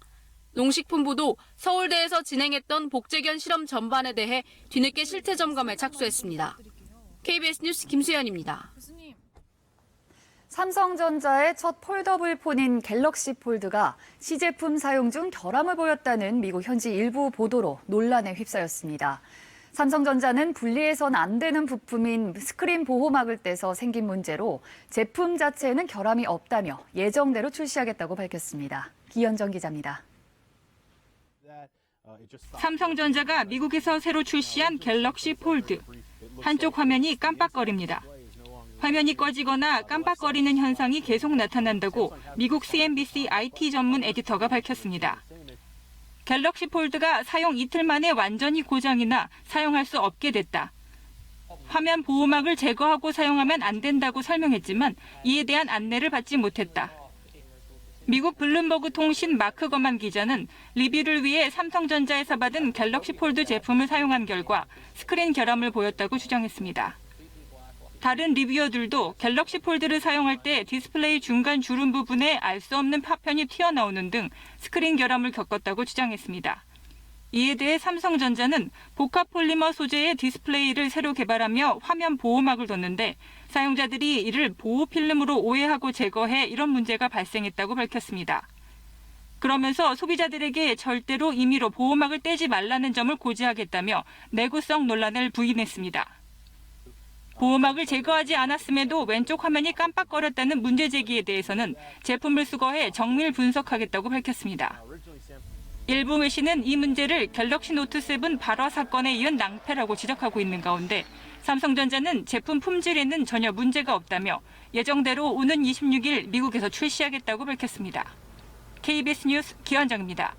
농식품부도 서울대에서 진행했던 복제견 실험 전반에 대해 뒤늦게 실태 점검에 착수했습니다. KBS 뉴스 김수연입니다. 삼성전자의 첫 폴더블 폰인 갤럭시 폴드가 시제품 사용 중 결함을 보였다는 미국 현지 일부 보도로 논란에 휩싸였습니다. 삼성전자는 분리해선 안 되는 부품인 스크린 보호막을 떼서 생긴 문제로 제품 자체에는 결함이 없다며 예정대로 출시하겠다고 밝혔습니다. 기현정 기자입니다. 삼성전자가 미국에서 새로 출시한 갤럭시 폴드. 한쪽 화면이 깜빡거립니다. 화면이 꺼지거나 깜빡거리는 현상이 계속 나타난다고 미국 CNBC IT 전문 에디터가 밝혔습니다. 갤럭시 폴드가 사용 이틀 만에 완전히 고장이 나 사용할 수 없게 됐다. 화면 보호막을 제거하고 사용하면 안 된다고 설명했지만 이에 대한 안내를 받지 못했다. 미국 블룸버그 통신 마크 거만 기자는 리뷰를 위해 삼성전자에서 받은 갤럭시 폴드 제품을 사용한 결과 스크린 결함을 보였다고 주장했습니다. 다른 리뷰어들도 갤럭시 폴드를 사용할 때 디스플레이 중간 주름 부분에 알 수 없는 파편이 튀어나오는 등 스크린 결함을 겪었다고 주장했습니다. 이에 대해 삼성전자는 복합 폴리머 소재의 디스플레이를 새로 개발하며 화면 보호막을 뒀는데 사용자들이 이를 보호 필름으로 오해하고 제거해 이런 문제가 발생했다고 밝혔습니다. 그러면서 소비자들에게 절대로 임의로 보호막을 떼지 말라는 점을 고지하겠다며 내구성 논란을 부인했습니다. 보호막을 제거하지 않았음에도 왼쪽 화면이 깜빡거렸다는 문제 제기에 대해서는 제품을 수거해 정밀 분석하겠다고 밝혔습니다. 일부 외신은 이 문제를 갤럭시 노트 7 발화 사건에 이은 낭패라고 지적하고 있는 가운데 삼성전자는 제품 품질에는 전혀 문제가 없다며 예정대로 오는 26일 미국에서 출시하겠다고 밝혔습니다. KBS 뉴스 기현정입니다.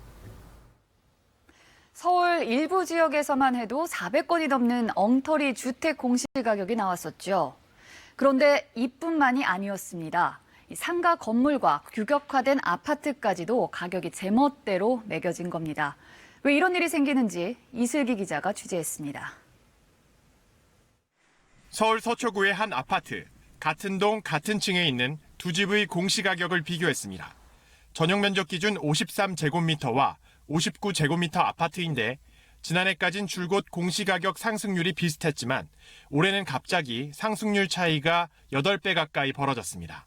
서울 일부 지역에서만 해도 400건이 넘는 엉터리 주택 공시가격이 나왔었죠. 그런데 이뿐만이 아니었습니다. 상가 건물과 규격화된 아파트까지도 가격이 제멋대로 매겨진 겁니다. 왜 이런 일이 생기는지 이슬기 기자가 취재했습니다. 서울 서초구의 한 아파트, 같은 동 같은 층에 있는 두 집의 공시가격을 비교했습니다. 전용 면적 기준 53제곱미터와 59제곱미터 아파트인데 지난해까진 줄곧 공시가격 상승률이 비슷했지만 올해는 갑자기 상승률 차이가 8배 가까이 벌어졌습니다.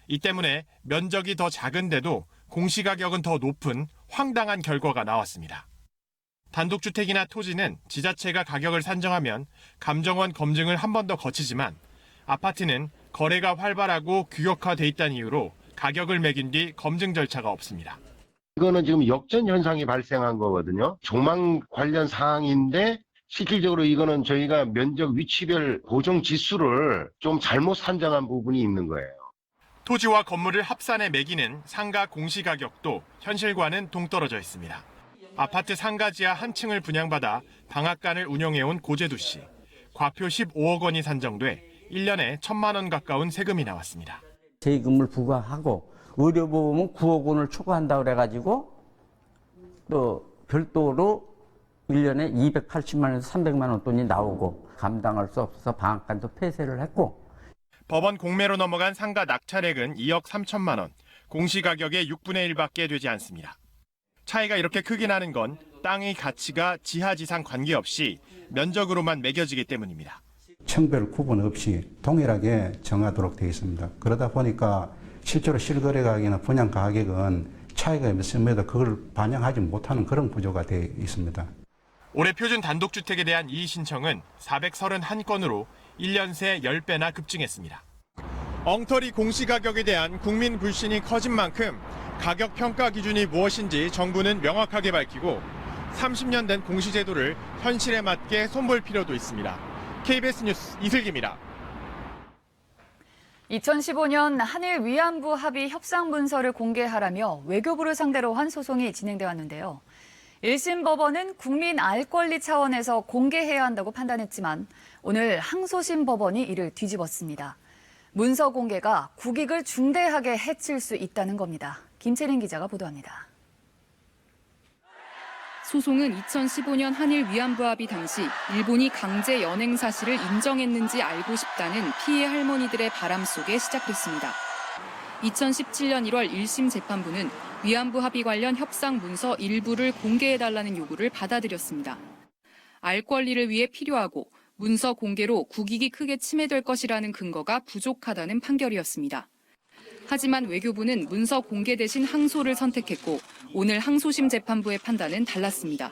이 때문에 면적이 더 작은데도 공시가격은 더 높은 황당한 결과가 나왔습니다. 단독주택이나 토지는 지자체가 가격을 산정하면 감정원 검증을 한 번 더 거치지만 아파트는 거래가 활발하고 규격화돼 있다는 이유로 가격을 매긴 뒤 검증 절차가 없습니다. 이거는 지금 역전 현상이 발생한 거거든요. 조망 관련 사항인데 실질적으로 이거는 저희가 면적 위치별 보정 지수를 좀 잘못 산정한 부분이 있는 거예요. 토지와 건물을 합산해 매기는 상가 공시가격도 현실과는 동떨어져 있습니다. 아파트 상가 지하 한 층을 분양받아 방앗간을 운영해온 고재두 씨. 과표 15억 원이 산정돼 1년에 1,000만 원 가까운 세금이 나왔습니다. 세금을 부과하고 의료보험은 9억 원을 초과한다고 그래가지고 또 별도로 1년에 280만 원에서 300만 원 돈이 나오고 감당할 수 없어서 방앗간도 폐쇄를 했고 법원 공매로 넘어간 상가 낙찰액은 2억 3천만 원, 공시가격의 6분의 1밖에 되지 않습니다. 차이가 이렇게 크게 나는 건 땅의 가치가 지하지상 관계없이 면적으로만 매겨지기 때문입니다. 층별 구분 없이 동일하게 정하도록 되어 있습니다. 그러다 보니까 실제로 실거래 가격이나 분양 가격은 차이가 있음에도 그걸 반영하지 못하는 그런 구조가 되어 있습니다. 올해 표준 단독주택에 대한 이의 신청은 431건으로 1년 새 10배나 급증했습니다. 엉터리 공시가격에 대한 국민 불신이 커진 만큼 가격 평가 기준이 무엇인지 정부는 명확하게 밝히고 30년 된 공시제도를 현실에 맞게 손볼 필요도 있습니다. KBS 뉴스 이슬기입니다. 2015년 한일 위안부 합의 협상 문서를 공개하라며 외교부를 상대로 한 소송이 진행돼 왔는데요. 1심 법원은 국민 알 권리 차원에서 공개해야 한다고 판단했지만 오늘 항소심 법원이 이를 뒤집었습니다. 문서 공개가 국익을 중대하게 해칠 수 있다는 겁니다. 김채린 기자가 보도합니다. 소송은 2015년 한일 위안부 합의 당시 일본이 강제 연행 사실을 인정했는지 알고 싶다는 피해 할머니들의 바람 속에 시작됐습니다. 2017년 1월 1심 재판부는 위안부 합의 관련 협상 문서 일부를 공개해달라는 요구를 받아들였습니다. 알 권리를 위해 필요하고 문서 공개로 국익이 크게 침해될 것이라는 근거가 부족하다는 판결이었습니다. 하지만 외교부는 문서 공개 대신 항소를 선택했고 오늘 항소심 재판부의 판단은 달랐습니다.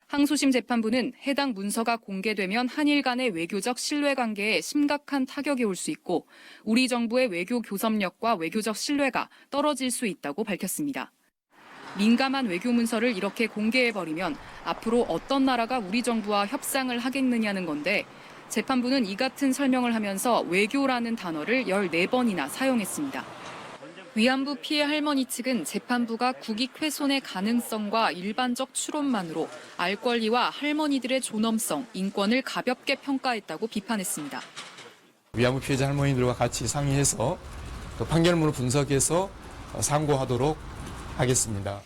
항소심 재판부는 해당 문서가 공개되면 한일 간의 외교적 신뢰관계에 심각한 타격이 올 수 있고 우리 정부의 외교 교섭력과 외교적 신뢰가 떨어질 수 있다고 밝혔습니다. 민감한 외교 문서를 이렇게 공개해버리면 앞으로 어떤 나라가 우리 정부와 협상을 하겠느냐는 건데 재판부는 이 같은 설명을 하면서 외교라는 단어를 14번이나 사용했습니다. 위안부 피해 할머니 측은 재판부가 국익 훼손의 가능성과 일반적 추론만으로 알 권리와 할머니들의 존엄성, 인권을 가볍게 평가했다고 비판했습니다. 위안부 피해자 할머니들과 같이 상의해서 판결문을 분석해서 상고하도록 하겠습니다.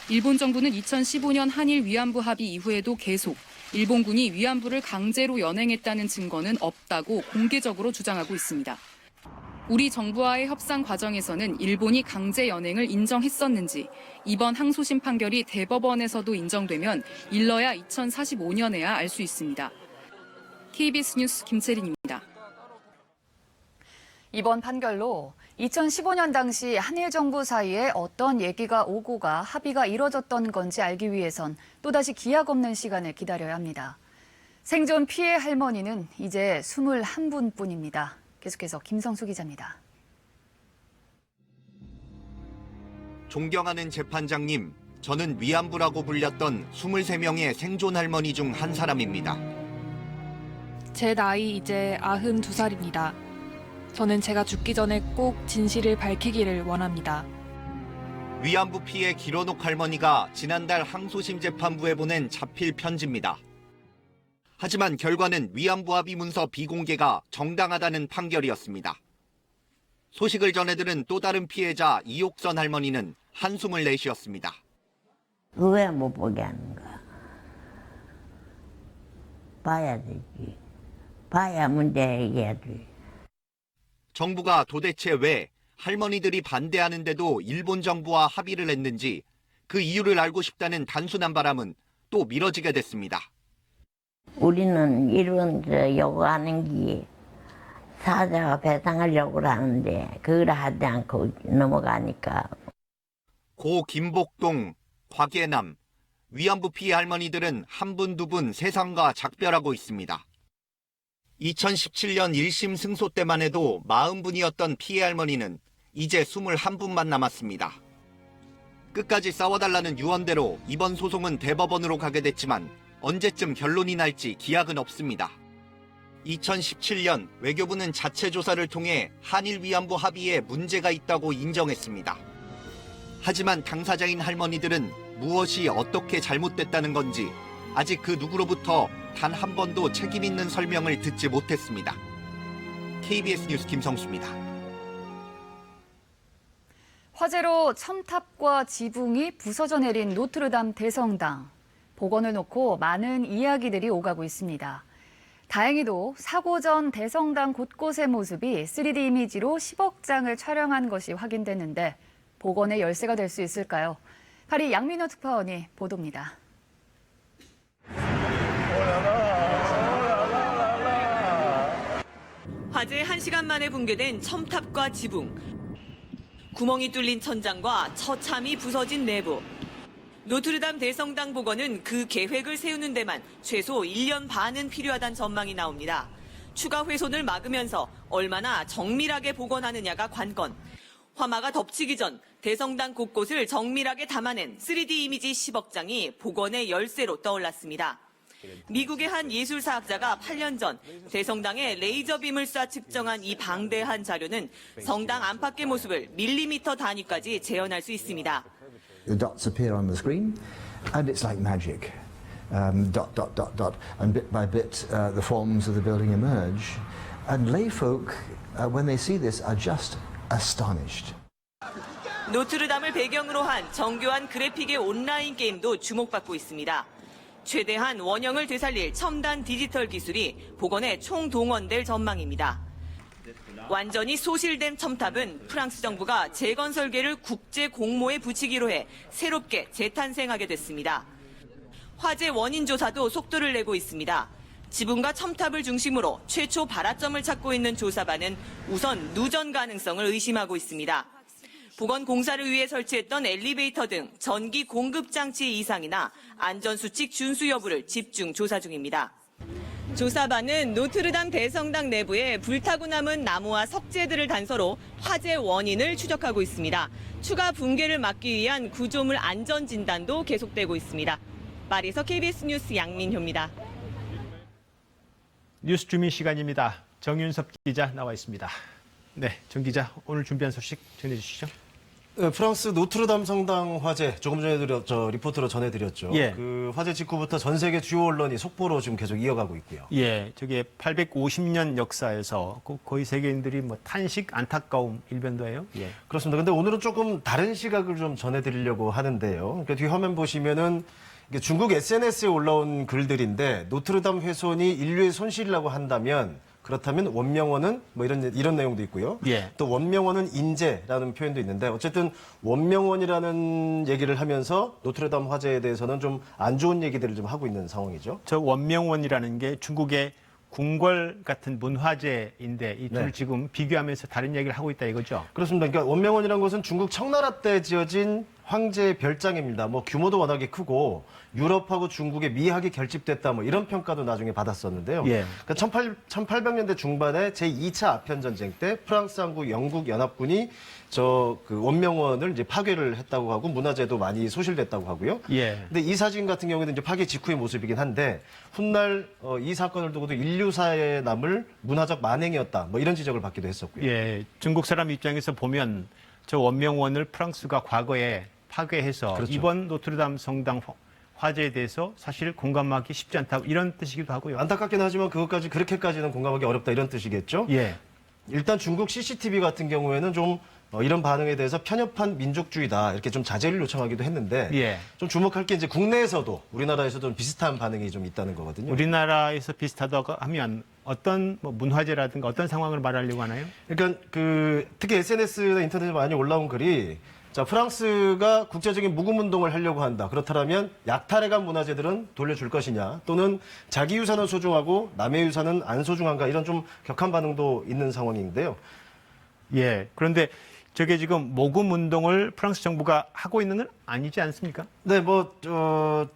일본 정부는 2015년 한일 위안부 합의 이후에도 계속 일본군이 위안부를 강제로 연행했다는 증거는 없다고 공개적으로 주장하고 있습니다. 우리 정부와의 협상 과정에서는 일본이 강제 연행을 인정했었는지 이번 항소심 판결이 대법원에서도 인정되면 일러야 2045년에야 알 수 있습니다. KBS 뉴스 김채린입니다. 이번 판결로 2015년 당시 한일 정부 사이에 어떤 얘기가 오고 가 합의가 이뤄졌던 건지 알기 위해선 또다시 기약 없는 시간을 기다려야 합니다. 생존 피해 할머니는 이제 21분뿐입니다. 계속해서 김성수 기자입니다. 존경하는 재판장님, 저는 위안부라고 불렸던 23명의 생존 할머니 중 한 사람입니다. 제 나이 이제 92살입니다. 저는 제가 죽기 전에 꼭 진실을 밝히기를 원합니다. 위안부 피해 기론옥 할머니가 지난달 항소심 재판부에 보낸 자필 편지입니다. 하지만 결과는 위안부 합의 문서 비공개가 정당하다는 판결이었습니다. 소식을 전해들은 또 다른 피해자 이옥선 할머니는 한숨을 내쉬었습니다. 왜 못 보게 하는 거야? 봐야 되지. 봐야 문제 해결해야지. 정부가 도대체 왜 할머니들이 반대하는데도 일본 정부와 합의를 했는지 그 이유를 알고 싶다는 단순한 바람은 또 미뤄지게 됐습니다. 우리는 이런 요구하는 게 사자가 배상을 요구를 하는데 그걸 하지 않고 넘어가니까. 고 김복동, 곽예남, 위안부 피해 할머니들은 한 분, 두 분 세상과 작별하고 있습니다. 2017년 1심 승소 때만 해도 40분이었던 피해 할머니는 이제 21분만 남았습니다. 끝까지 싸워달라는 유언대로 이번 소송은 대법원으로 가게 됐지만 언제쯤 결론이 날지 기약은 없습니다. 2017년 외교부는 자체 조사를 통해 한일 위안부 합의에 문제가 있다고 인정했습니다. 하지만 당사자인 할머니들은 무엇이 어떻게 잘못됐다는 건지 아직 그 누구로부터 단 한 번도 책임 있는 설명을 듣지 못했습니다. KBS 뉴스 김성수입니다. 화재로 첨탑과 지붕이 부서져 내린 노트르담 대성당. 복원을 놓고 많은 이야기들이 오가고 있습니다. 다행히도 사고 전 대성당 곳곳의 모습이 3D 이미지로 10억 장을 촬영한 것이 확인됐는데 복원의 열쇠가 될 수 있을까요? 파리 양민호 특파원이 보도입니다. 화재 1시간 만에 붕괴된 첨탑과 지붕. 구멍이 뚫린 천장과 처참히 부서진 내부. 노트르담 대성당 복원은 그 계획을 세우는 데만 최소 1년 반은 필요하다는 전망이 나옵니다. 추가 훼손을 막으면서 얼마나 정밀하게 복원하느냐가 관건. 화마가 덮치기 전 대성당 곳곳을 정밀하게 담아낸 3D 이미지 10억 장이 복원의 열쇠로 떠올랐습니다. 미국의 한 예술사학자가 8년 전 대성당에 레이저빔을 쏴 측정한 이 방대한 자료는 성당 안팎의 모습을 밀리미터 단위까지 재현할 수 있습니다. The dots appear on the screen, and it's like magic. Dot, dot, dot, dot, and bit by bit the forms of the building emerge. And lay folk, when they see this, are just astonished. 노트르담을 배경으로 한 정교한 그래픽의 온라인 게임도 주목받고 있습니다. 최대한 원형을 되살릴 첨단 디지털 기술이 복원에 총동원될 전망입니다. 완전히 소실된 첨탑은 프랑스 정부가 재건설계를 국제 공모에 붙이기로 해 새롭게 재탄생하게 됐습니다. 화재 원인 조사도 속도를 내고 있습니다. 지붕과 첨탑을 중심으로 최초 발화점을 찾고 있는 조사반은 우선 누전 가능성을 의심하고 있습니다. 복원 공사를 위해 설치했던 엘리베이터 등 전기 공급 장치 이상이나 안전수칙 준수 여부를 집중 조사 중입니다. 조사반은 노트르담 대성당 내부에 불타고 남은 나무와 석재들을 단서로 화재 원인을 추적하고 있습니다. 추가 붕괴를 막기 위한 구조물 안전 진단도 계속되고 있습니다. 파리에서 KBS 뉴스 양민효입니다. 뉴스 주민 시간입니다. 정윤섭 기자 나와 있습니다. 네, 정 기자 오늘 준비한 소식 전해주시죠. 프랑스 노트르담 성당 화재 조금 전에 리포트로 전해드렸죠. 예. 그 화재 직후부터 전 세계 주요 언론이 속보로 지금 계속 이어가고 있고요. 예, 저게 850년 역사에서 거의 세계인들이 뭐 탄식, 안타까움 일변도예요. 예. 그렇습니다. 근데 오늘은 조금 다른 시각을 좀 전해드리려고 하는데요. 그러니까 뒤 화면 보시면은 이게 중국 SNS에 올라온 글들인데 노트르담 훼손이 인류의 손실이라고 한다면 그렇다면 원명원은 뭐 이런 내용도 있고요. 예. 또 원명원은 인재라는 표현도 있는데 어쨌든 원명원이라는 얘기를 하면서 노트르담 화재에 대해서는 좀 안 좋은 얘기들을 좀 하고 있는 상황이죠. 저 원명원이라는 게 중국의 궁궐 같은 문화재인데 이 둘 네. 지금 비교하면서 다른 얘기를 하고 있다 이거죠? 그렇습니다. 그러니까 원명원이라는 것은 중국 청나라 때 지어진 황제의 별장입니다. 뭐 규모도 워낙에 크고 유럽하고 중국의 미학이 결집됐다 뭐 이런 평가도 나중에 받았었는데요. 예. 그러니까 1800년대 중반에 제2차 아편 전쟁 때 프랑스하고 영국 연합군이 그 원명원을 이제 파괴를 했다고 하고 문화재도 많이 소실됐다고 하고요. 예. 근데 이 사진 같은 경우에는 이제 파괴 직후의 모습이긴 한데 훗날 이 사건을 두고도 인류사에 남을 문화적 만행이었다. 뭐 이런 지적을 받기도 했었고요. 예, 중국 사람 입장에서 보면 저 원명원을 프랑스가 과거에 파괴해서 그렇죠. 이번 노트르담 성당 화재에 대해서 사실 공감하기 쉽지 않다 이런 뜻이기도 하고요. 안타깝긴 하지만 그렇게까지는 공감하기 어렵다 이런 뜻이겠죠. 예. 일단 중국 CCTV 같은 경우에는 좀 이런 반응에 대해서 편협한 민족주의다 이렇게 좀 자제를 요청하기도 했는데 예. 좀 주목할 게 이제 국내에서도 우리나라에서도 비슷한 반응이 좀 있다는 거거든요. 우리나라에서 비슷하다고 하면 어떤 뭐 문화재라든가 어떤 상황을 말하려고 하나요? 그러니까 특히 SNS나 인터넷에 많이 올라온 글이 자, 프랑스가 국제적인 무금 운동을 하려고 한다. 그렇다면 약탈해간 문화재들은 돌려줄 것이냐 또는 자기 유산은 소중하고 남의 유산은 안 소중한가 이런 좀 격한 반응도 있는 상황인데요. 예. 그런데 저게 지금 모금 운동을 프랑스 정부가 하고 있는 건 아니지 않습니까? 네,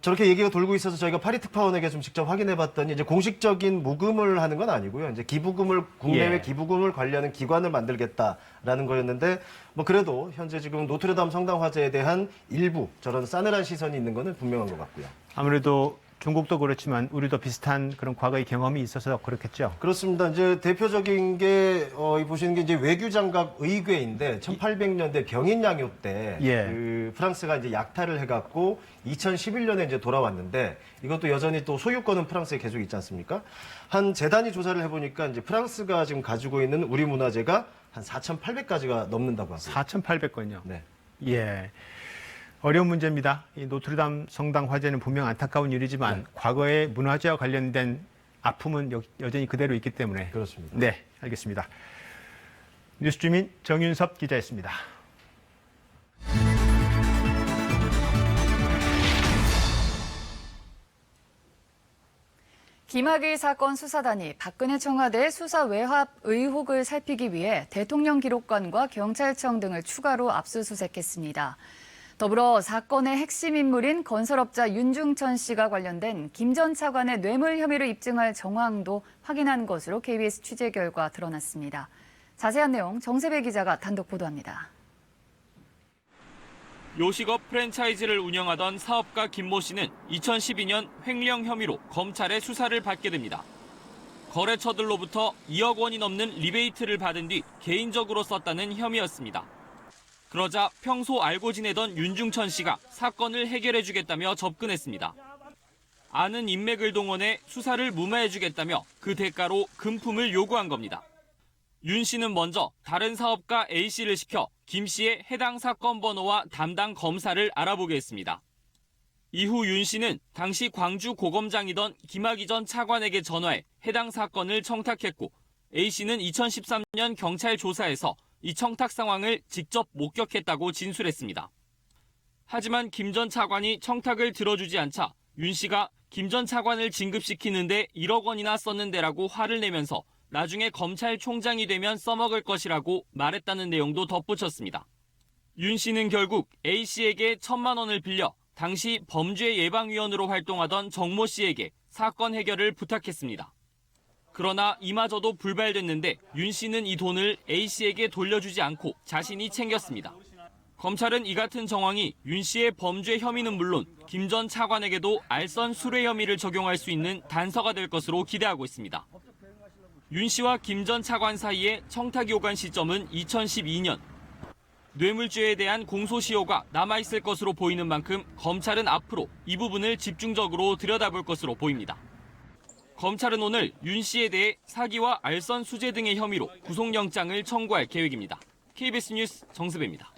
저렇게 얘기가 돌고 있어서 저희가 파리 특파원에게 좀 직접 확인해 봤더니 이제 공식적인 모금을 하는 건 아니고요. 이제 국내외 예. 기부금을 관리하는 기관을 만들겠다라는 거였는데 그래도 현재 지금 노트르담 성당 화재에 대한 일부 저런 싸늘한 시선이 있는 거는 분명한 것 같고요. 아무래도 중국도 그렇지만 우리도 비슷한 그런 과거의 경험이 있어서 그렇겠죠. 그렇습니다. 이제 대표적인 게 보시는 게 이제 외교장갑 의궤인데 1800년대 병인 양요 때 예. 그 프랑스가 이제 약탈을 해갖고 2011년에 이제 돌아왔는데 이것도 여전히 또 소유권은 프랑스에 계속 있지 않습니까? 한 재단이 조사를 해보니까 이제 프랑스가 지금 가지고 있는 우리 문화재가 한 4,800가지가 넘는다고 하고요. 4,800건요. 네. 예. 어려운 문제입니다. 이 노트르담 성당 화재는 분명 안타까운 일이지만 네. 과거의 문화재와 관련된 아픔은 여전히 그대로 있기 때문에. 그렇습니다. 네, 알겠습니다. 뉴스 주민 정윤섭 기자였습니다. 김학의 사건 수사단이 박근혜 청와대 수사 외압 의혹을 살피기 위해 대통령 기록관과 경찰청 등을 추가로 압수수색했습니다. 더불어 사건의 핵심 인물인 건설업자 윤중천 씨가 관련된 김 전 차관의 뇌물 혐의를 입증할 정황도 확인한 것으로 KBS 취재 결과 드러났습니다. 자세한 내용 정세배 기자가 단독 보도합니다. 요식업 프랜차이즈를 운영하던 사업가 김모 씨는 2012년 횡령 혐의로 검찰의 수사를 받게 됩니다. 거래처들로부터 2억 원이 넘는 리베이트를 받은 뒤 개인적으로 썼다는 혐의였습니다. 그러자 평소 알고 지내던 윤중천 씨가 사건을 해결해주겠다며 접근했습니다. 아는 인맥을 동원해 수사를 무마해주겠다며 그 대가로 금품을 요구한 겁니다. 윤 씨는 먼저 다른 사업가 A 씨를 시켜 김 씨의 해당 사건 번호와 담당 검사를 알아보게 했습니다. 이후 윤 씨는 당시 광주 고검장이던 김학의 전 차관에게 전화해 해당 사건을 청탁했고 A 씨는 2013년 경찰 조사에서 이 청탁 상황을 직접 목격했다고 진술했습니다. 하지만 김 전 차관이 청탁을 들어주지 않자 윤 씨가 김 전 차관을 진급시키는데 1억 원이나 썼는데라고 화를 내면서 나중에 검찰총장이 되면 써먹을 것이라고 말했다는 내용도 덧붙였습니다. 윤 씨는 결국 A 씨에게 1,000만 원을 빌려 당시 범죄예방위원으로 활동하던 정모 씨에게 사건 해결을 부탁했습니다. 그러나 이마저도 불발됐는데 윤 씨는 이 돈을 A 씨에게 돌려주지 않고 자신이 챙겼습니다. 검찰은 이 같은 정황이 윤 씨의 범죄 혐의는 물론 김 전 차관에게도 알선 수뢰 혐의를 적용할 수 있는 단서가 될 것으로 기대하고 있습니다. 윤 씨와 김 전 차관 사이에 청탁이 오간 시점은 2012년. 뇌물죄에 대한 공소시효가 남아있을 것으로 보이는 만큼 검찰은 앞으로 이 부분을 집중적으로 들여다볼 것으로 보입니다. 검찰은 오늘 윤 씨에 대해 사기와 알선 수재 등의 혐의로 구속영장을 청구할 계획입니다. KBS 뉴스 정수배입니다.